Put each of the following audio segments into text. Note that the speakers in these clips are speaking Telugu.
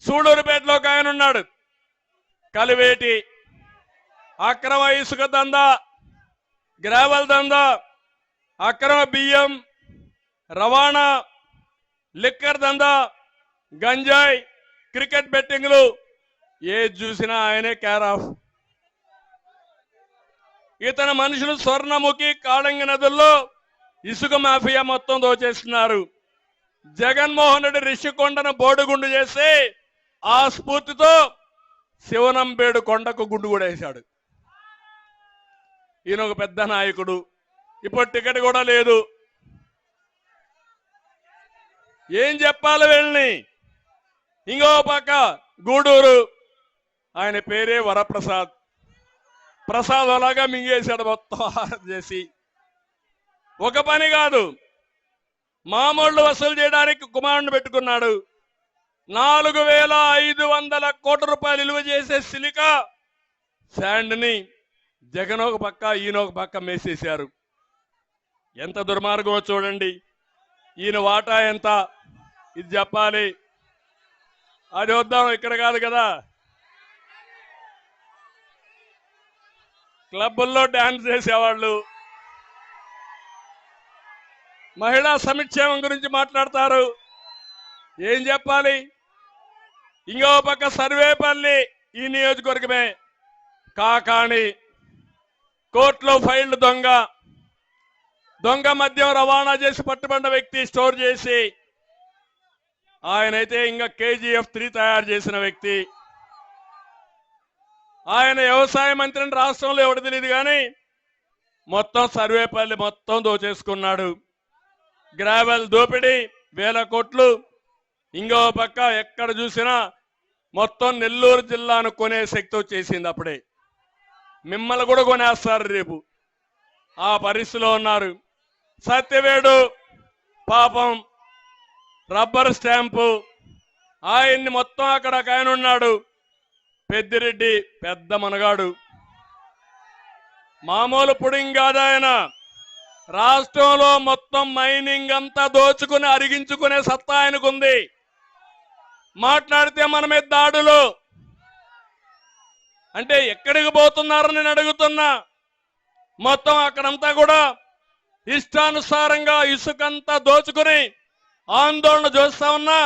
సూడూరుపేటలో ఒక ఆయన ఉన్నాడు, కలివేటి. అక్రమ ఇసుక దందా, గ్రావెల్ దందా, అక్రమ బియ్యం రవాణా, లిక్కర్ దందా, గంజాయి, క్రికెట్ బెట్టింగ్లు, ఏది చూసినా ఆయనే కేర్ ఆఫ్. ఇతని మనుషులు స్వర్ణముఖి, కాళంగి నదుల్లో ఇసుక మాఫియా మొత్తం దోచేస్తున్నారు. జగన్మోహన్ రెడ్డి రిషికొండను బోడుగుండు చేసి ఆ స్ఫూర్తితో శివనంబేడు కొండకు గుండు కూడా వేశాడు. ఈయన ఒక పెద్ద నాయకుడు, ఇప్పుడు టికెట్ కూడా లేదు. ఏం చెప్పాలి వీళ్ళని? ఇంకో పక్క గూడూరు, ఆయన పేరే వరప్రసాద్. ప్రసాద్ అలాగా మింగేశాడు మొత్తం చేసి. ఒక పని కాదు, మామూళ్ళు వసూలు చేయడానికి కుమారుని పెట్టుకున్నాడు. 4,500 కోట్ల రూపాయలు విలువ చేసే సిలికా శాండ్ ని జగన్ ఒక పక్క, ఈయన ఒక పక్క మేసేశారు. ఎంత దుర్మార్గమో చూడండి. ఈయన వాటా ఎంత ఇది చెప్పాలి. అది వద్దాం, ఇక్కడ కాదు కదా. క్లబ్బుల్లో డాన్స్ చేసేవాళ్ళు, మహిళా సంక్షేమం గురించి మాట్లాడతారు. ఏం చెప్పాలి? ఇంకో పక్క సర్వేపల్లి, ఈ నియోజకవర్గమే, కాకాణి కోర్టులో ఫైల్డ్ దొంగ మద్యం రవాణా చేసి పట్టుబడిన వ్యక్తి, స్టోర్ చేసి. ఆయనైతే ఇంకా KGF 3 తయారు చేసిన వ్యక్తి. ఆయన వ్యవసాయ మంత్రిని రాష్ట్రంలో ఎవడు తెలియదు కానీ మొత్తం సర్వేపల్లి మొత్తం దోచేసుకున్నాడు. గ్రావెల్ దోపిడీ 1000 కోట్లు. ఇంకో పక్క ఎక్కడ చూసినా మొత్తం నెల్లూరు జిల్లాను కొనే శక్తి వచ్చేసింది. అప్పుడే మిమ్మల్ని కూడా కొనేస్తారు రేపు. ఆ పరిస్థితిలో ఉన్నారు. సత్యవేడు పాపం రబ్బర్ స్టాంపు, ఆయన్ని మొత్తం అక్కడ ఒక ఆయన ఉన్నాడు, పెద్దిరెడ్డి, పెద్ద మనగాడు, మామూలు పుడింగ్ కాదు ఆయన. రాష్ట్రంలో మొత్తం మైనింగ్ అంతా దోచుకుని అరిగించుకునే సత్తా ఆయనకుంది. మాట్లాడితే మన మీద దాడులు. అంటే ఎక్కడికి పోతున్నారని నేను అడుగుతున్నా. మొత్తం అక్కడంతా కూడా ఇష్టానుసారంగా ఇసుకంతా దోచుకుని ఆందోళన చేస్తా ఉన్నా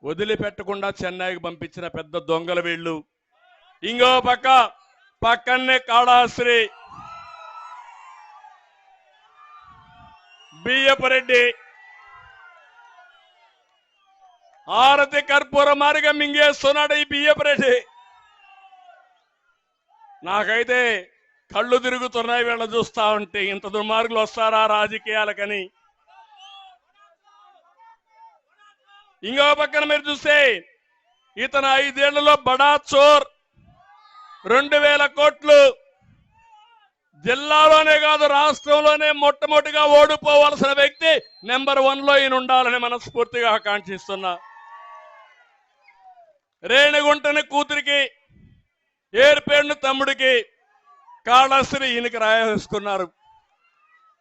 వదిలిపెట్టకుండా చెన్నైకి పంపించిన పెద్ద దొంగలు వీళ్ళు. ఇంకో పక్కనే కాళాశ్రీ, బియ్యపురెడ్డి, ఆరతి కర్పూర మారిగా మింగేస్తున్నాడు ఈ బియ్యపురెడ్డి. నాకైతే కళ్ళు తిరుగుతున్నాయి వీళ్ళ చూస్తా ఉంటే. ఇంత దుర్మార్గులు వస్తారా రాజకీయాలకని. ఇంకో పక్కన మీరు చూస్తే ఇతను 5 ఏళ్లలో బడా చోర్ 2,000 కోట్లు. జిల్లాలోనే కాదు రాష్ట్రంలోనే మొట్టమొదటిగా ఓడిపోవాల్సిన వ్యక్తి నెంబర్ 1లో ఈయన ఉండాలని మనస్ఫూర్తిగా ఆకాంక్షిస్తున్నా. రేణిగుంటని కూతురికి, ఏర్పేరుని తమ్ముడికి కాళశ్రీ ఈయనకి రాయేసుకున్నారు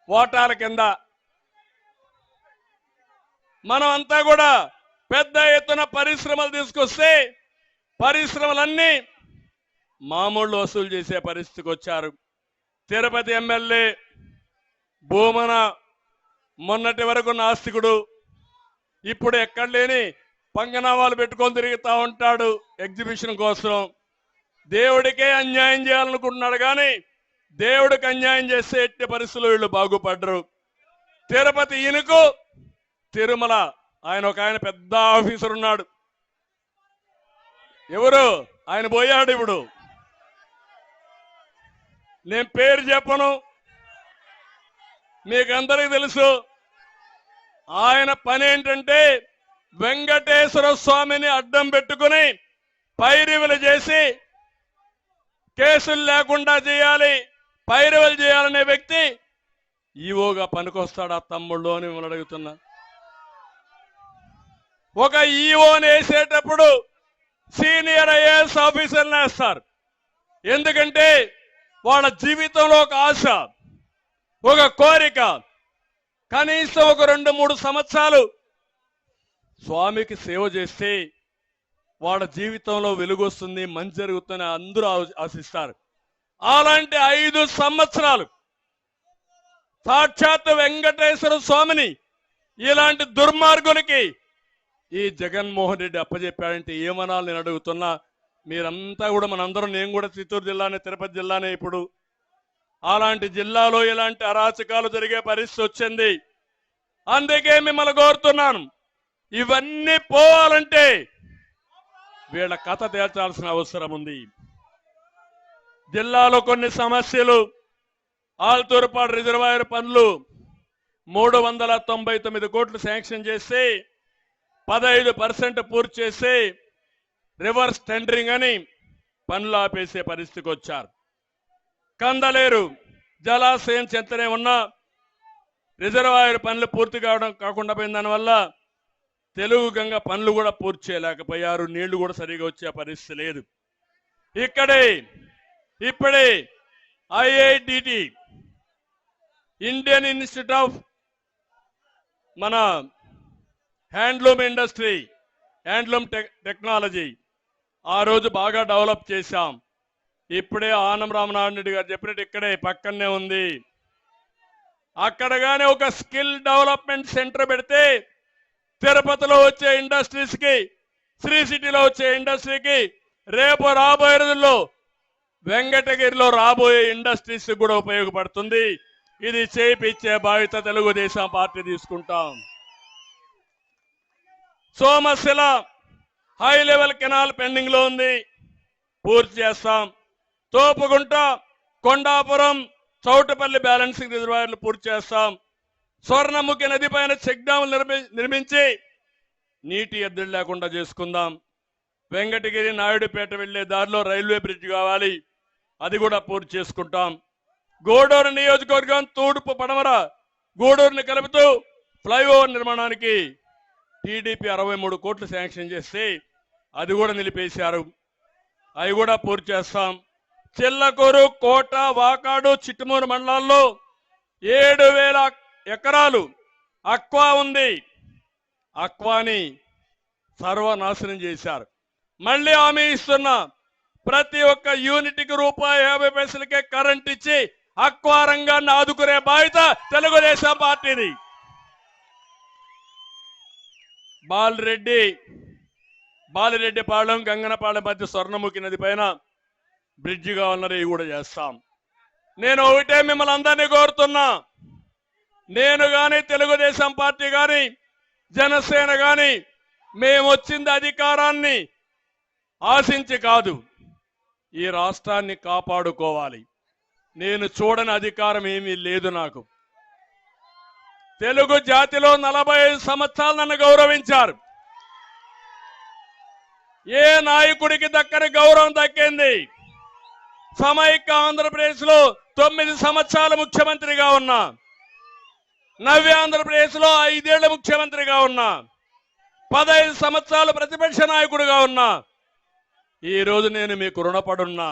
ఓటాల కింద. మనం అంతా కూడా పెద్ద ఎత్తున పరిశ్రమలు తీసుకొస్తే పరిశ్రమలన్నీ మామూలు వసూలు చేసే పరిస్థితికి వచ్చారు. తిరుపతి ఎమ్మెల్యే భూమన మొన్నటి వరకు నాస్తికుడు, ఇప్పుడు ఎక్కడ లేని పంగనామాలు పెట్టుకొని తిరుగుతూ ఉంటాడు ఎగ్జిబిషన్ కోసం. దేవుడికే అన్యాయం చేయాలనుకుంటున్నాడు కానీ దేవుడికి అన్యాయం చేస్తే ఎట్టి పరిస్థితులు వీళ్ళు బాగుపడ్డరు. తిరుపతి ఈయనకు, తిరుమల ఆయన ఒక ఆయన పెద్ద ఆఫీసర్ ఉన్నాడు. ఎవరు ఆయన? పోయాడు ఇప్పుడు. నేను పేరు చెప్పను, మీకందరికీ తెలుసు. ఆయన పని ఏంటంటే వెంకటేశ్వర స్వామిని అడ్డం పెట్టుకుని పైరివులు చేసి కేసులు లేకుండా చేయాలి, పైరివులు చేయాలనే వ్యక్తి ఈవోగా పనికొస్తాడు ఆ తమ్ముళ్ళు అని మిమ్మల్ని అడుగుతున్నా. ఒక ఈవోని వేసేటప్పుడు సీనియర్ IAS ఆఫీసర్ని వేస్తారు. ఎందుకంటే వాళ్ళ జీవితంలో ఒక ఆశ, ఒక కోరిక, కనీసం ఒక 2-3 సంవత్సరాలు స్వామికి సేవ చేస్తే వాళ్ళ జీవితంలో వెలుగొస్తుంది, మంచి జరుగుతుందని అందరూ ఆశిస్తారు. అలాంటి 5 సంవత్సరాలు సాక్షాత్ వెంకటేశ్వర స్వామిని ఇలాంటి దుర్మార్గునికి ఈ జగన్మోహన్ రెడ్డి అప్పచెప్పాడంటే ఏమనాలి నేను అడుగుతున్నా. మీరంతా కూడా మనందరం, నేను కూడా చిత్తూరు జిల్లానే, తిరుపతి జిల్లానే. ఇప్పుడు అలాంటి జిల్లాలో ఇలాంటి అరాచకాలు జరిగే పరిస్థితి వచ్చింది. అందుకే మిమ్మల్ని కోరుతున్నాను, ఇవన్నీ పోవాలంటే వీళ్ళ కథ తేల్చాల్సిన అవసరం ఉంది. జిల్లాలో కొన్ని సమస్యలు, ఆల్తూరుపాడు రిజర్వాయర్ పనులు 399 కోట్లు శాంక్షన్ చేసి 15% పూర్తి చేసి రివర్స్ టెండరింగ్ అని పనులు ఆపేసే పరిస్థితికి వచ్చారు. కందలేరు జలాశయం చెంతనే ఉన్న రిజర్వాయర్ పనులు పూర్తి కాకుండా పోయిన దానివల్ల తెలుగు గంగ పనులు కూడా పూర్తి చేయలేకపోయారు. నీళ్లు కూడా సరిగా వచ్చే పరిస్థితి లేదు. ఇప్పుడే IITT ఇండియన్ ఇన్స్టిట్యూట్ ఆఫ్ మన హ్యాండ్లూమ్ ఇండస్ట్రీ, హ్యాండ్లూమ్ టెక్నాలజీ ఆ రోజు బాగా డెవలప్ చేశాం. ఇప్పుడే ఆనం రామనారాయణ రెడ్డి గారు చెప్పినట్టు ఇక్కడే పక్కనే ఉంది. అక్కడ గానే ఒక స్కిల్ డెవలప్మెంట్ సెంటర్ పెడితే తిరుపతిలో వచ్చే ఇండస్ట్రీస్ కి, శ్రీ సిటీలో వచ్చే ఇండస్ట్రీకి, రేపు రాబోయే రోజుల్లో వెంకటగిరిలో రాబోయే ఇండస్ట్రీస్ కూడా ఉపయోగపడుతుంది. ఇది చేయించే బాధ్యత తెలుగుదేశం పార్టీ తీసుకుంటాం. Somasila high level canal pending లో ఉంది, పూర్తి చేస్తాం. తోపుగుంట, కొండాపురం, చౌటపల్లి బ్యాలెన్సింగ్ రిజర్వాయర్లు పూర్తి చేస్తాం. స్వర్ణముఖి నది పైన చెక్ డ్యాములు నిర్మించి నీటి ఎద్దడి లేకుండా చేసుకుందాం. వెంకటగిరి నాయుడుపేట వెళ్లే దారిలో రైల్వే బ్రిడ్జ్ కావాలి, అది కూడా పూర్తి చేసుకుంటాం. గూడూరు నియోజకవర్గం తూర్పు పడమర గూడూరుని కలుపుతూ ఫ్లైఓవర్ నిర్మాణానికి టీడీపీ 63 కోట్లు శాంక్షన్ చేస్తే అది కూడా నిలిపేశారు, అవి కూడా పూర్తి చేస్తాం. చిల్లకూరు, కోట, వాకాడు, చిట్టుమూరు మండలాల్లో 7,000 ఎకరాలు అక్వా ఉంది. అక్వాని సర్వనాశనం చేశారు. మళ్ళీ హామీ ఇస్తున్నా, ప్రతి ఒక్క యూనిట్కి ₹1.50 కరెంట్ ఇచ్చి అక్వా రంగాన్ని ఆదుకునే బాధ్యత తెలుగుదేశం పార్టీది. బాలిరెడ్డిపాళెం, గంగనపాళెం మధ్య స్వర్ణముఖి నది పైన బ్రిడ్జి కావాలన్నారు, ఇవి కూడా చేస్తాం. నేను ఒకటే మిమ్మల్ని అందరినీ కోరుతున్నా, నేను గాని, తెలుగుదేశం పార్టీ గాని, జనసేన గాని, మేము వచ్చింది అధికారాన్ని ఆశించి కాదు, ఈ రాష్ట్రాన్ని కాపాడుకోవాలి. నేను చూడని అధికారం ఏమీ లేదు నాకు. తెలుగు జాతిలో 45 సంవత్సరాలు నన్ను గౌరవించారు. ఏ నాయకుడికి దక్కని గౌరవం దక్కింది. సమైక్య ఆంధ్రప్రదేశ్ లో 9 సంవత్సరాలు ముఖ్యమంత్రిగా ఉన్నా, నవ్య ఆంధ్రప్రదేశ్ లో 5 ఏళ్ల ముఖ్యమంత్రిగా ఉన్నా, 15 సంవత్సరాలు ప్రతిపక్ష నాయకుడిగా ఉన్నా. ఈ రోజు నేను మీకు రుణపడున్నా.